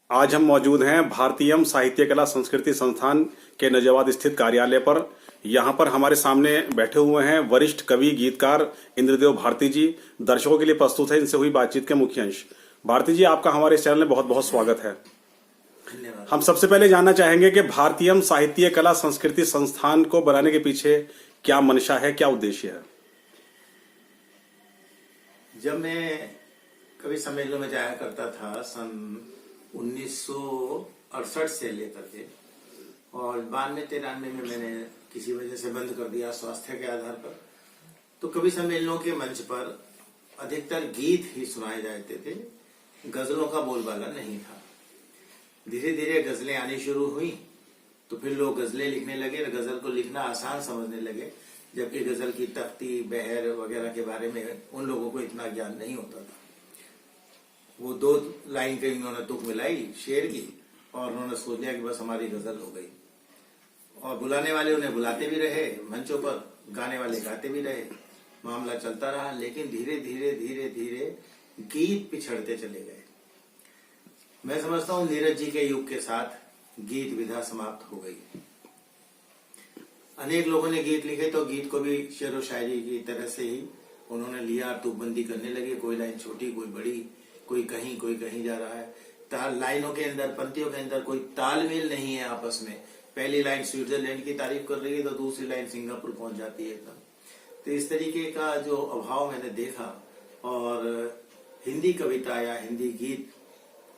आज हम मौजूद हैं भारतीयम साहित्य कला संस्कृति संस्थान के नजाबाद स्थित कार्यालय पर। यहाँ पर हमारे सामने बैठे हुए हैं वरिष्ठ कवि गीतकार इंद्रदेव भारती जी। दर्शकों के लिए प्रस्तुत है इनसे हुई बातचीत के मुख्य अंश। भारती जी, आपका हमारे चैनल में बहुत बहुत स्वागत है। हम सबसे पहले जानना चाहेंगे कि भारतीयम साहित्य कला संस्कृति संस्थान को बनाने के पीछे क्या मंशा है, क्या उद्देश्य है? जब मैं कवि सम्मेलनों में जाया करता था सन 1968 से लेकर के, और 92-93 में मैंने किसी वजह से बंद कर दिया स्वास्थ्य के आधार पर, तो कवि सम्मेलनों के मंच पर अधिकतर गीत ही सुनाए जाते थे, गजलों का बोलबाला नहीं था। धीरे धीरे गजलें आनी शुरू हुई तो फिर लोग गजलें लिखने लगे, गजल को लिखना आसान समझने लगे, जबकि गजल की तख्ती बहर वगैरह के बारे में उन लोगों को इतना ज्ञान नहीं होता था। वो 2 लाइन के उन्होंने तुक मिलाई शेर की और उन्होंने सोच लिया कि बस हमारी गजल हो गई, और बुलाने वाले उन्हें बुलाते भी रहे मंचों पर, गाने वाले गाते भी रहे, मामला चलता रहा। लेकिन धीरे धीरे धीरे धीरे गीत पिछड़ते चले गए। मैं समझता हूँ नीरज जी के युग के साथ गीत विधा समाप्त हो गई। अनेक लोगों ने गीत लिखे तो गीत को भी शेर व शायरी की तरह से ही उन्होंने लिया, तुकबंदी करने लगे। कोई लाइन छोटी, कोई बड़ी, कोई कहीं जा रहा है। लाइनों के अंदर, पंक्तियों के अंदर कोई तालमेल नहीं है आपस में। पहली लाइन स्विट्जरलैंड की तारीफ कर रही है तो दूसरी लाइन सिंगापुर पहुंच जाती है एकदम। तो इस तरीके का जो अभाव मैंने देखा, और हिंदी कविता या हिंदी गीत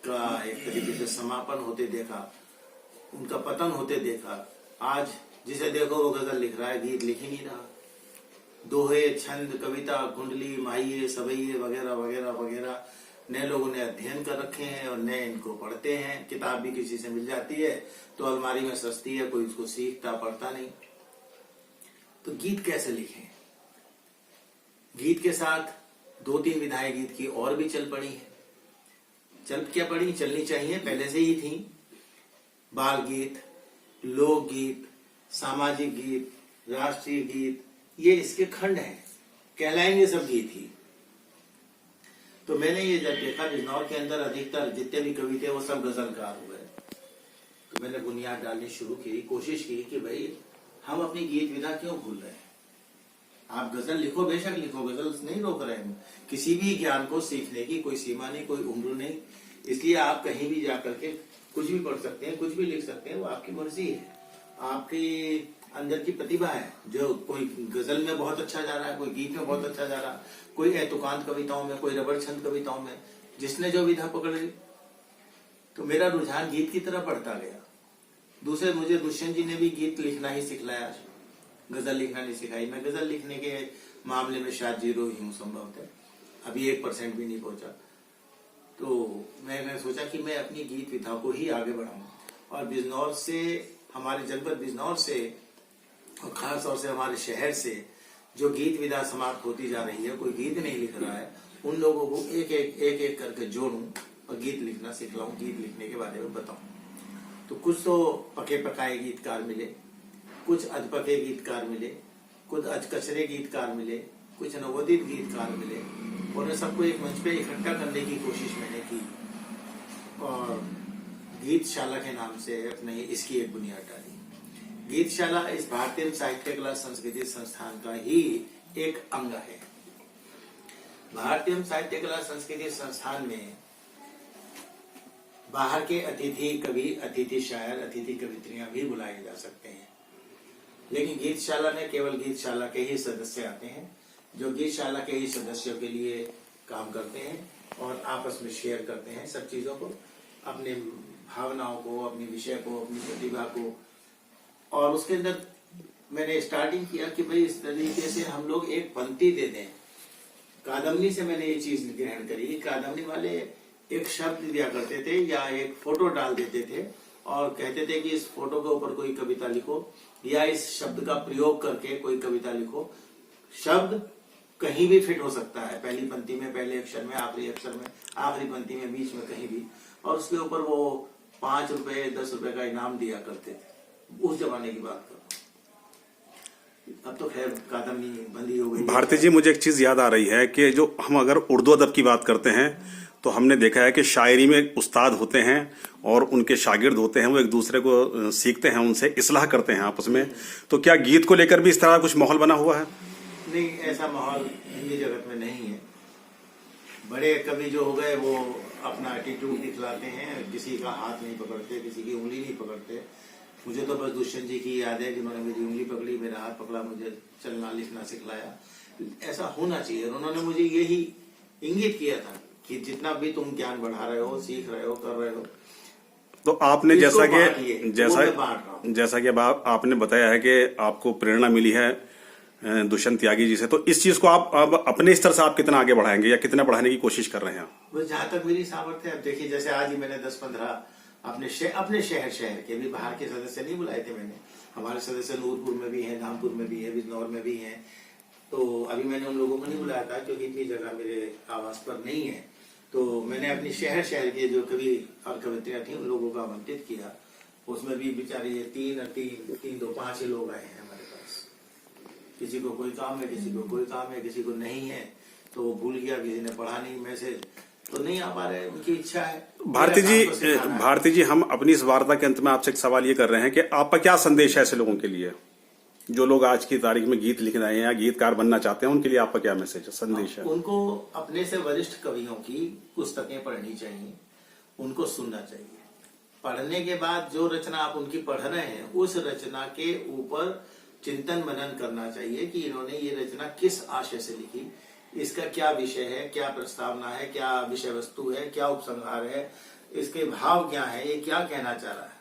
का एक तरीके से समापन होते देखा, उनका पतन होते देखा। आज जिसे देखो वो गजल लिख रहा है, गीत लिख ही नहीं रहा। दोहे, छंद, कविता, कुंडली, माहिए, सवैये वगैरह वगैरह वगैरह नए लोगों ने अध्ययन कर रखे हैं और नए इनको पढ़ते हैं। किताब भी किसी से मिल जाती है तो अलमारी में सस्ती है, कोई उसको सीखता पढ़ता नहीं। तो गीत कैसे लिखें? गीत के साथ 2-3 विधाएं गीत की और भी चल पड़ी है। चलनी चाहिए, पहले से ही थी। बाल गीत, लोकगीत, सामाजिक गीत, राष्ट्रीय गीत, ये इसके खंड हैं, कहलाएंगे सब गीत ही। तो मैंने ये जब देखा बिजनौर के अंदर अधिकतर जितने भी कवि थे वो सब गजलकार हुए, तो मैंने बुनियाद डालनी शुरू की, कोशिश की कि भाई हम अपनी गीत विधा क्यों भूल रहे हैं। आप गजल लिखो, बेशक लिखो, गजल नहीं रोक रहे हैं। किसी भी ज्ञान को सीखने की कोई सीमा नहीं, कोई उम्र नहीं। इसलिए आप कहीं भी जाकर के कुछ भी पढ़ सकते हैं, कुछ भी लिख सकते हैं, वो आपकी मर्जी है, आपकी अंदर की प्रतिभा है। जो कोई गजल में बहुत अच्छा जा रहा है, कोई गीत में बहुत अच्छा जा रहा है, कोई एतुकांत कविताओं में, कोई रबड़ छंद कविताओं में, जिसने जो विधा पकड़ ली। तो मेरा रुझान गीत की तरफ बढ़ता गया। दूसरे, मुझे दुष्यंत जी ने भी गीत लिखना ही सिखलाया, गजल लिखना नहीं सिखाई। मैं गजल लिखने के मामले में शायद 0 ही हूँ संभवतः, अभी 1% भी नहीं पहुंचा। तो मैंने सोचा कि मैं अपनी गीत विधा को ही आगे बढ़ाऊं, और बिजनौर से, हमारे जनपद बिजनौर से, और खास तौर से हमारे शहर से जो गीत विधा समाप्त होती जा रही है, कोई गीत नहीं लिख रहा है, उन लोगों को एक एक करके जोड़ूं और गीत लिखना सिखलाऊं, गीत लिखने के बारे में बताऊं। तो कुछ तो पके पकाए गीतकार मिले, कुछ अधपके गीतकार मिले, कुछ अधकचरे गीतकार मिले, कुछ नवोदित गीतकार मिले, और सबको एक मंच पे इकट्ठा करने की कोशिश मैंने की, और गीतशाला के नाम से अपने इसकी एक बुनियाद डाली। गीतशाला इस भारतीय साहित्य कला संस्कृति संस्थान का ही एक अंग है। भारतीय साहित्य कला संस्कृति संस्थान में बाहर के अतिथि कवि, अतिथि शायर, अतिथि कवित्रियां भी बुलाए जा सकते हैं, लेकिन गीतशाला में केवल गीतशाला के ही सदस्य आते हैं, जो गीतशाला के ही सदस्यों के लिए काम करते हैं और आपस में शेयर करते हैं सब चीजों को, अपने भावनाओं को, अपने विषय को, अपनी प्रतिभा को। और उसके अंदर मैंने स्टार्टिंग किया कि भाई इस तरीके से हम लोग एक पंक्ति दे दें। कादम्बनी से मैंने ये चीज ग्रहण करी। कादम्बनी वाले एक शब्द दिया करते थे या एक फोटो डाल देते थे और कहते थे कि इस फोटो के ऊपर कोई कविता लिखो, या इस शब्द का प्रयोग करके कोई कविता लिखो। शब्द कहीं भी फिट हो सकता है, पहली पंक्ति में, पहले अक्षर में, आखिरी अक्षर में, आखिरी पंक्ति में, बीच में, कहीं भी। और उसके ऊपर वो 5 रुपए 10 रुपए का इनाम दिया करते थे, उस जमाने की बात करो। अब तो खैर कादम्बनी बंदी हो गई। भारती जी, मुझे एक चीज याद आ रही है कि जो हम अगर उर्दू अदब की बात करते हैं तो हमने देखा है कि शायरी में उस्ताद होते हैं और उनके शागिर्द होते हैं, वो एक दूसरे को सीखते हैं, उनसे इस्लाह करते हैं आपस में। तो क्या गीत को लेकर भी इस तरह कुछ माहौल बना हुआ है? नहीं, ऐसा माहौल हिंदी जगत में नहीं है। बड़े कवि जो हो गए वो अपना एटीट्यूड दिखलाते हैं, किसी का हाथ नहीं पकड़ते, किसी की उंगली नहीं पकड़ते। मुझे तो बस दुष्यंत जी की याद है कि उन्होंने मेरी उंगली पकड़ी, मेरा हाथ पकड़ा, मुझे चलना लिखना सिखलाया। ऐसा होना चाहिए। और उन्होंने मुझे यही इंगित किया था कि जितना भी तुम ज्ञान बढ़ा रहे हो, सीख रहे हो, कर रहे हो, तो आपने इसको जैसा बांटिए, कि वो मैं बांट रहा हूं। जैसा कि अब आपने बताया है कि आपको प्रेरणा मिली है दुष्यंत त्यागी जी से, तो इस चीज को आप अब अपने स्तर से आप कितना आगे बढ़ाएंगे या कितना बढ़ाने की कोशिश कर रहे हैं? बस जहां तक मेरी सामर्थ्य है। अब देखिए, जैसे आज ही मैंने 10-15 अपने शहर के भी बाहर के सदस्य नहीं बुलाए थे मैंने। हमारे सदस्य नूरपुर में भी हैं, धामपुर में भी है, बिजनौर में भी हैं। तो अभी मैंने उन लोगों को नहीं बुलाया था क्योंकि इतनी जगह मेरे आवास पर नहीं है। तो मैंने अपनी शहर के जो कवि और कवित्रियां थी उन लोगों को आमंत्रित किया। उसमें भी बेचारे ये 5 ही लोग आए हैं हमारे पास। किसी को कोई काम है, किसी को कोई काम है, किसी को नहीं है, तो वो भूल गया, किसी ने पढ़ा नहीं मैसेज, तो नहीं आ पा रहे, उनकी इच्छा है। भारती जी, हम अपनी इस वार्ता के अंत में आपसे एक सवाल ये कर रहे हैं कि आपका क्या संदेश है ऐसे लोगों के लिए जो लोग आज की तारीख में गीत लिख रहे हैं या गीतकार बनना चाहते हैं? उनके लिए आपका क्या मैसेज है, संदेश है? उनको अपने से वरिष्ठ कवियों की पुस्तकें पढ़नी चाहिए, उनको सुनना चाहिए। पढ़ने के बाद जो रचना आप उनकी पढ़ रहे हैं, उस रचना के ऊपर चिंतन मनन करना चाहिए कि इन्होंने ये रचना किस आशय से लिखी, इसका क्या विषय है, क्या प्रस्तावना है, क्या विषय वस्तु है, क्या उपसंहार है, इसके भाव क्या है, ये क्या कहना चाह रहा है।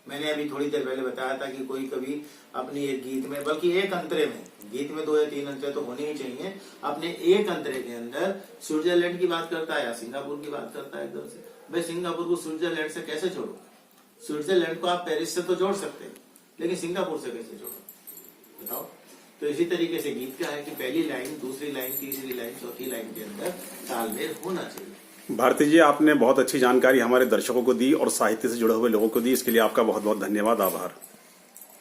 मैंने अभी थोड़ी देर पहले बताया था कि कोई कवि अपनी एक गीत में, बल्कि एक अंतरे में, गीत में 2 या 3 अंतरे तो होने ही चाहिए, अपने एक अंतरे के अंदर स्विट्जरलैंड की बात करता है या सिंगापुर की बात करता है एकदम से। भाई, सिंगापुर को स्विट्जरलैंड से कैसे जोड़ो? स्विट्जरलैंड को आप पेरिस से तो जोड़ सकते हैं, लेकिन सिंगापुर से कैसे जोड़ो, बताओ? तो इसी तरीके से गीत का है कि पहली लाइन, दूसरी लाइन, तीसरी लाइन, चौथी लाइन के अंदर तालमेल होना चाहिए। भारती जी, आपने बहुत अच्छी जानकारी हमारे दर्शकों को दी और साहित्य से जुड़े हुए लोगों को दी। इसके लिए आपका बहुत बहुत धन्यवाद, आभार।